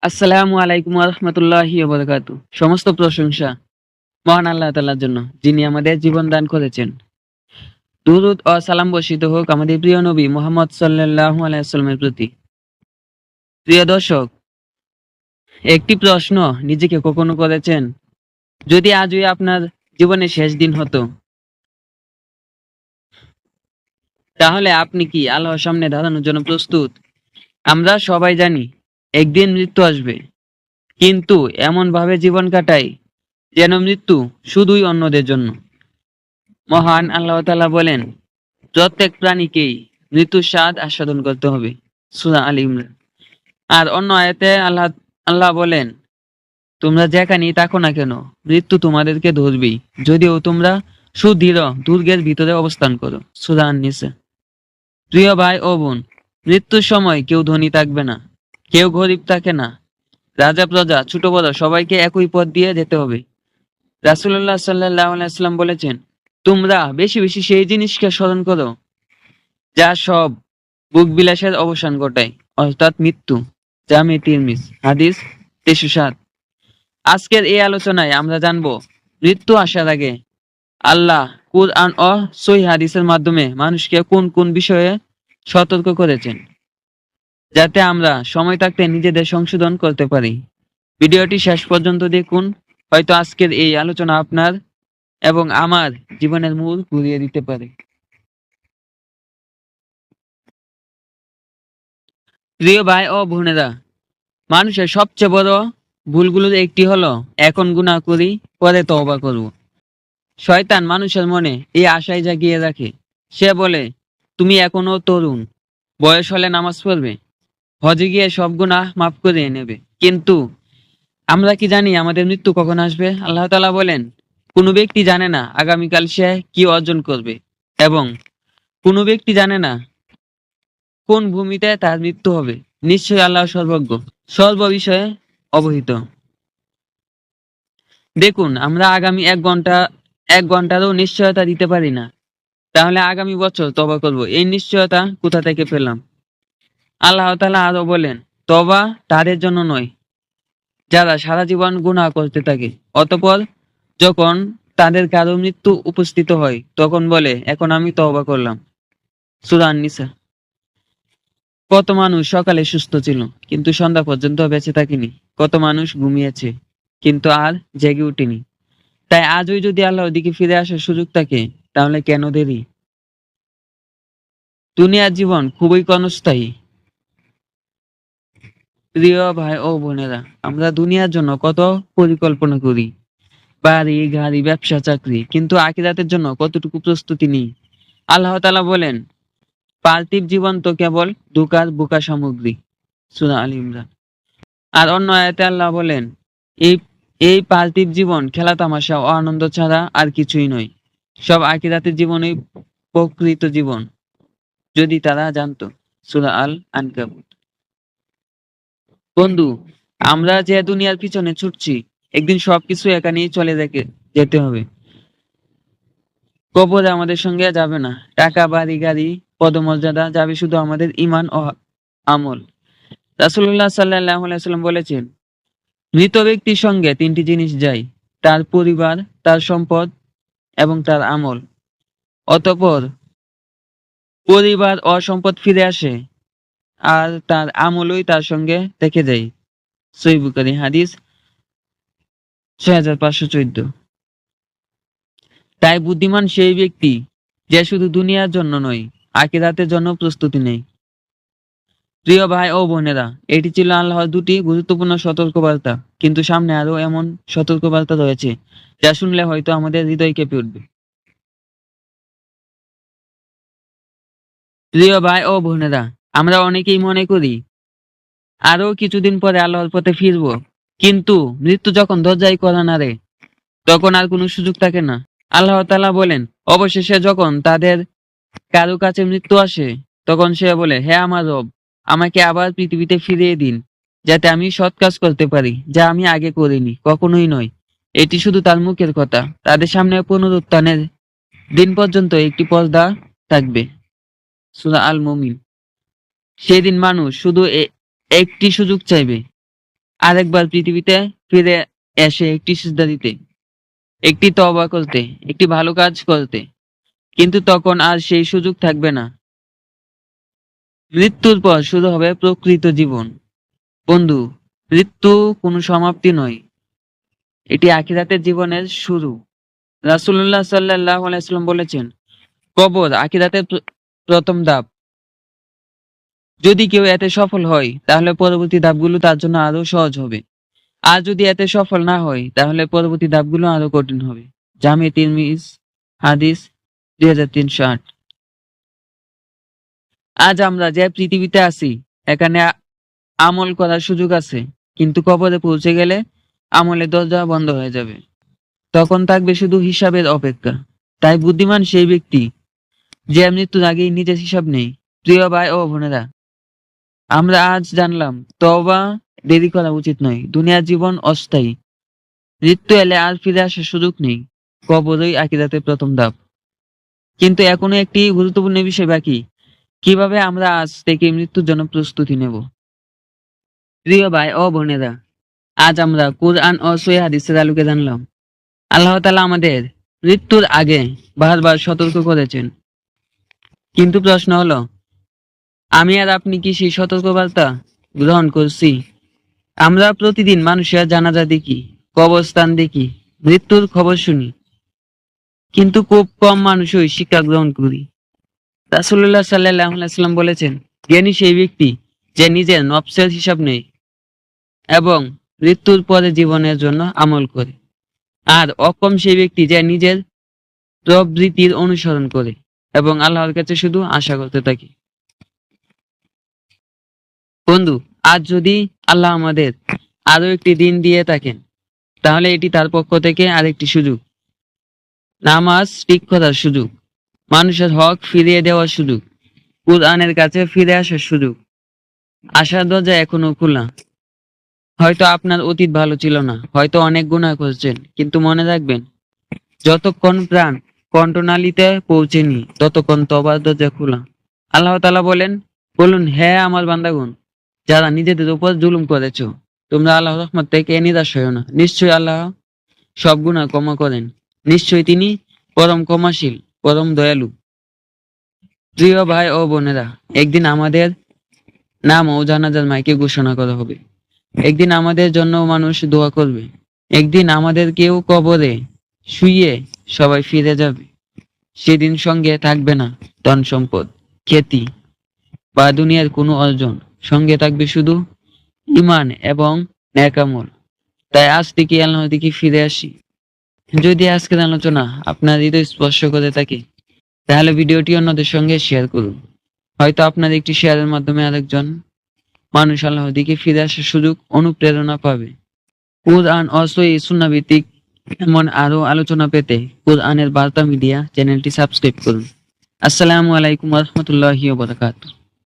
আসসালামু আলাইকুম ওয়া রাহমাতুল্লাহি ওয়া বারাকাতুহু। সমস্ত প্রশংসা মহান আল্লাহ তাআলার জন্য, যিনি আমাদের জীবন দান করেছেন। দুরূদ ও সালাম বর্ষিত হোক আমাদের প্রিয় নবী মুহাম্মদ সাল্লাল্লাহু আলাইহি ওয়াসাল্লামের প্রতি। প্রিয় দর্শক, একটি প্রশ্ন নিজেকে কখনো করেছেন, যদি আজই আপনার জীবনের শেষ দিন হতো, তাহলে আপনি কি আল্লাহর সামনে দাঁড়ানোর জন্য প্রস্তুত? আমরা সবাই জানি একদিন মৃত্যু আসবে, কিন্তু এমন ভাবে জীবন কাটাই যেন মৃত্যু শুধুই অন্যদের জন্য। মহান আল্লাহ তাআলা বলেন, প্রত্যেক প্রাণীকেই মৃত্যুর স্বাদ আস্বাদন করতে হবে। সূরা আল ইমরান। আর অন্য আয়াতে আল্লাহ বলেন, তোমরা যেখানেই থাকো না কেন, মৃত্যু তোমাদেরকে ধরবেই, যদিও তোমরা সুদৃঢ় দুর্গের ভিতরে অবস্থান করো। সূরা আন-নিসা। প্রিয় ভাই ও বোন, মৃত্যুর সময় কেউ ধনী থাকবে না, কেউ গরিব থাকে না। রাজা প্রজা ছোট বড় সবাইকে একই পথ দিয়ে যেতে হবে। রাসূলুল্লাহ সাল্লাল্লাহু আলাইহি ওয়াসাল্লাম বলেছেন, তোমরা বেশি বেশি সেই জিনিসকে স্মরণ করো যা সব ভোগ বিলাসের অবসান ঘটায়, অর্থাৎ মৃত্যু। জামে তিরমিজ হাদিস 307। আজকের এই আলোচনায় আমরা জানব, মৃত্যু আসার আগে আল্লাহ কুরআন ও সহিহ হাদিসের মাধ্যমে মানুষকে কোন কোন বিষয়ে সতর্ক করেছেন, যাতে আমরা সময় থাকতে নিজেদের সংশোধন করতে পারি। ভিডিওটি শেষ পর্যন্ত দেখুন, হয়তো আজকের এই আলোচনা আপনার এবং আমার জীবনের মূল ঘুরিয়ে দিতে পারে। প্রিয় ভাই ও বোনেরা, মানুষের সবচেয়ে বড় ভুলগুলোর একটি হলো এখন গুনাহ করি, পরে তওবা করব। শয়তান মানুষের মনে এই আশাই জাগিয়ে রাখে। সে বলে, তুমি এখনো তরুণ, বয়স হলে নামাজ পড়বে, হজে গিয়ে সব গুনাহ মাফ করে নেবে। কিন্তু আমরা কি জানি আমাদের মৃত্যু কখন আসবে? আল্লাহ তাআলা বলেন, কোনো ব্যক্তি জানে না আগামীকাল সে কি অর্জন করবে, এবং কোনো ব্যক্তি জানে না কোন ভূমিতে তার মৃত্যু হবে। নিশ্চয়ই আল্লাহ সর্বজ্ঞ, সর্ব বিষয়ে অবহিত। দেখুন, আমরা আগামী এক ঘন্টারও নিশ্চয়তা দিতে পারি না, তাহলে আগামী বছর তওবা করব, এই নিশ্চয়তা কোথা থেকে পেলাম? আল্লাহ তাআলা আরো বলেন, তওবা তাদের জন্য নয় যারা সারা জীবন গুনাহ করতে থাকে, অতঃপর যখন তাদের কারো মৃত্যু উপস্থিত হয় তখন বলে, এখন আমি তওবা করলাম। সূরা আন-নিসা। কত মানুষ সকালে সুস্থ ছিল কিন্তু সন্ধ্যা পর্যন্ত বেঁচে থাকেনি। কত মানুষ ঘুমিয়েছে কিন্তু আর জেগে উঠেনি। তাই আজই যদি আল্লাহর দিকে ফিরে আসার সুযোগ থাকে, তাহলে কেন দেরি? দুনিয়ার জীবন খুবই ক্ষণস্থায়ী। প্রিয় ভাই ও বোনেরা, আমরা দুনিয়ার জন্য কত পরিকল্পনা করি, বাড়ি গাড়ি ব্যবসা চাকরি, কিন্তু আখিরাতের জন্য কতটুকু প্রস্তুতি নেই। আল্লাহ তাআলা বলেন, পার্থিব জীবন তো কেবল ধোঁকার বোকা সামগ্রী। সূরা আল ইমরান। আর অন্য আয়াতে আল্লাহ বলেন, এই এই পার্থিব জীবন খেলা তামাশা ও আনন্দ ছাড়া আর কিছুই নয়। সব আখিরাতের জীবনই প্রকৃত জীবন, যদি তারা জানতো। সূরা আল আনকাবুত। বন্ধু, আমরা যে দুনিয়ার পিছনে ছুটছি, একদিন সবকিছু এখানেই চলে যেতে হবে। কবরে আমাদের সঙ্গে যাবে না টাকা, বাড়ি গাড়ি, পদমর্যাদা, যাবে শুধু আমাদের ঈমান ও আমল। রাসূলুল্লাহ সাল্লাল্লাহু আলাইহি ওয়াসাল্লাম বলেছেন, মৃত ব্যক্তির সঙ্গে তিনটি জিনিস যায়, তার পরিবার, তার সম্পদ এবং তার আমল। অতঃপর পরিবার ও সম্পদ ফিরে আসে, আর তার আমলই তার সঙ্গে থেকে যায়। সহিহ বুখারী হাদিস 6514। তাই বুদ্ধিমান সেই ব্যক্তি যে শুধু দুনিয়ার জন্য নয়, আখিরাতের জন্য প্রস্তুতি নেয়। প্রিয় ভাই ও বোনেরা, এটি ছিল আল্লাহর দুটি গুরুত্বপূর্ণ সতর্কবার্তা, কিন্তু সামনে আরো এমন সতর্কবার্তা রয়েছে যা শুনলে হয়তো আমাদের হৃদয় কেঁপে উঠবে। প্রিয় ভাই ও বোনেরা, আমরা অনেকেই মনে করি আরো কিছুদিন পরে আল্লাহর পথে ফিরবো, কিন্তু মৃত্যু যখন দরজায় কড়া নাড়ে, তখন আর কোনো সুযোগ থাকে না। আল্লাহ তাআলা বলেন, অবশেষে যখন তাদের কারো কাছে মৃত্যু আসে, তখন সে বলে, হে আমার রব, আমাকে আবার পৃথিবীতে ফিরিয়ে দিন, যাতে আমি সৎ কাজ করতে পারি যা আমি আগে করিনি। কখনোই নয়, এটি শুধু তার মুখের কথা। তাদের সামনে পুনরুত্থানের দিন পর্যন্ত একটি পর্দা থাকবে। সূরা আল মুমিন। সেদিন মানুষ শুধু একটি সুযোগ চাইবে, আরেকবার পৃথিবীতে ফিরে এসে একটি সিজদা দিতে, একটি তওবা করতে, একটি ভালো কাজ করতে। কিন্তু তখন আর সেই সুযোগ থাকবে না। মৃত্যুর পর শুরু হবে প্রকৃত জীবন। বন্ধু, মৃত্যু কোনো সমাপ্তি নয়, এটি আখিরাতের জীবনের শুরু। রাসূলুল্লাহ সাল্লাল্লাহু আলাইহি ওয়াসাল্লাম বলেছেন, কবর আখিরাতের প্রথম ধাপ। যদি কেউ এতে সফল হয় তাহলে পরবর্তী ধাপগুলো তার জন্য আরো সহজ হবে। আর যদি এতে সফল না হয় তাহলে পরবর্তী ধাপগুলো আরো কঠিন হবে। জামে তিরমিজ হাদিস 2308। আজ আমরা যে পৃথিবীতে আছি এখানে আমল করার সুযোগ আছে, কিন্তু কবরে পৌঁছে গেলে আমলের দরজা বন্ধ হয়ে যাবে। তখন থাকবে শুধু হিসাবের অপেক্ষা। তাই বুদ্ধিমান সেই ব্যক্তি যে মৃত্যুর আগেই নিজের হিসাব নেই। প্রিয় ভাই ও বোনেরা, আমরা আজ জানলাম তওবা দেরি করা উচিত নয়। দুনিয়ার জীবন অস্থায়ী, মৃত্যু এলে আর ফিরে আসার সুযোগ নেই। কবরই আখিরাতের প্রথম ধাপ। কিন্তু এখনো একটি গুরুত্বপূর্ণ বিষয় বাকি, কিভাবে আমরা আজ থেকে মৃত্যুর জন্য প্রস্তুতি নেব। প্রিয় ভাই ও বোনেরা, আজ আমরা কুরআন ও সহিহ হাদিসের আলোকে জানলাম আল্লাহ তাআলা আমাদের মৃত্যুর আগে বারবার সতর্ক করেছেন। কিন্তু প্রশ্ন হলো, আমি আর আপনি কি সেই সতর্কবার্তা গ্রহণ করছি? আমরা প্রতিদিন মানুষের জানাজা দেখি, কবরস্থান দেখি, মৃত্যুর খবর শুনি, কিন্তু খুব কম মানুষই শিক্ষা গ্রহণ করি। রাসূলুল্লাহ সাল্লাল্লাহু আলাইহি ওয়াসাল্লাম বলেছেন, জ্ঞানী সেই ব্যক্তি যে নিজের নফসের হিসাব নেয় এবং মৃত্যুর পরে জীবনের জন্য আমল করে। আর অক্ষম সেই ব্যক্তি যে নিজের প্রবৃত্তির অনুসরণ করে এবং আল্লাহর কাছে শুধু আশা করতে থাকে। বন্ধু, আজ যদি আল্লাহ আমাদের আরো একটি দিন দিয়ে থাকেন তাহলে এটি তার পক্ষ থেকে আরেকটি সুযোগ। নামাজ ঠিক করার সুযোগ, মানুষের হক ফিরিয়ে দেওয়ার সুযোগ, কুরআনের কাছে ফিরে আসার সুযোগ। আশার দরজা এখনো খোলা। হয়তো আপনার অতীত ভালো ছিল না, হয়তো অনেক গুনাহ করেছেন, কিন্তু মনে রাখবেন, যতক্ষণ প্রাণ কণ্ঠনালীতে পৌঁছেনি ততক্ষণ তওবার দরজা খোলা। আল্লাহ তাআলা বলুন, হে আমার বান্দাগণ, যারা নিজেদের উপর জুলুম করেছো, তোমরা আল্লাহর রহমত থেকে নিরাশ হয়ো না। নিশ্চয়ই আল্লাহ সব গুনাহ ক্ষমা করেন। নিশ্চয়ই তিনি পরম ক্ষমাশীল, পরম দয়ালু। প্রিয় ভাই ও বোনেরা, একদিন আমাদের নাম ও জানাজার মাইকে ঘোষণা করা হবে। একদিন আমাদের জন্য মানুষ দোয়া করবে। একদিন আমাদের কেউ কবরে শুইয়ে সবাই ফিরে যাবে। সেদিন সঙ্গে থাকবে না ধন সম্পদ, খ্যাতি বা দুনিয়ার কোনো অর্জন। সঙ্গে থাকবে শুধু ঈমান এবং নেক আমল। তাই আজ থেকে আল্লাহর দিকে ফিরে আসি। যদি আজকের আলোচনা আপনার হৃদয় স্পর্শ করে থাকে তাহলে ভিডিওটি অন্যদের সঙ্গে শেয়ার করুন। হয়তো আপনার একটি শেয়ারের মাধ্যমে আরেকজন মানুষ আল্লাহর দিকে ফিরে আসার সুযোগ, অনুপ্রেরণা পাবে। কুরআন ও সহিহ সুন্নাহ ভিত্তিক এমন আরো আলোচনা পেতে কুরআনের বার্তা মিডিয়া চ্যানেলটি সাবস্ক্রাইব করুন। আসসালামু আলাইকুম ওয়া রাহমাতুল্লাহি ওয়া বারাকাতুহু।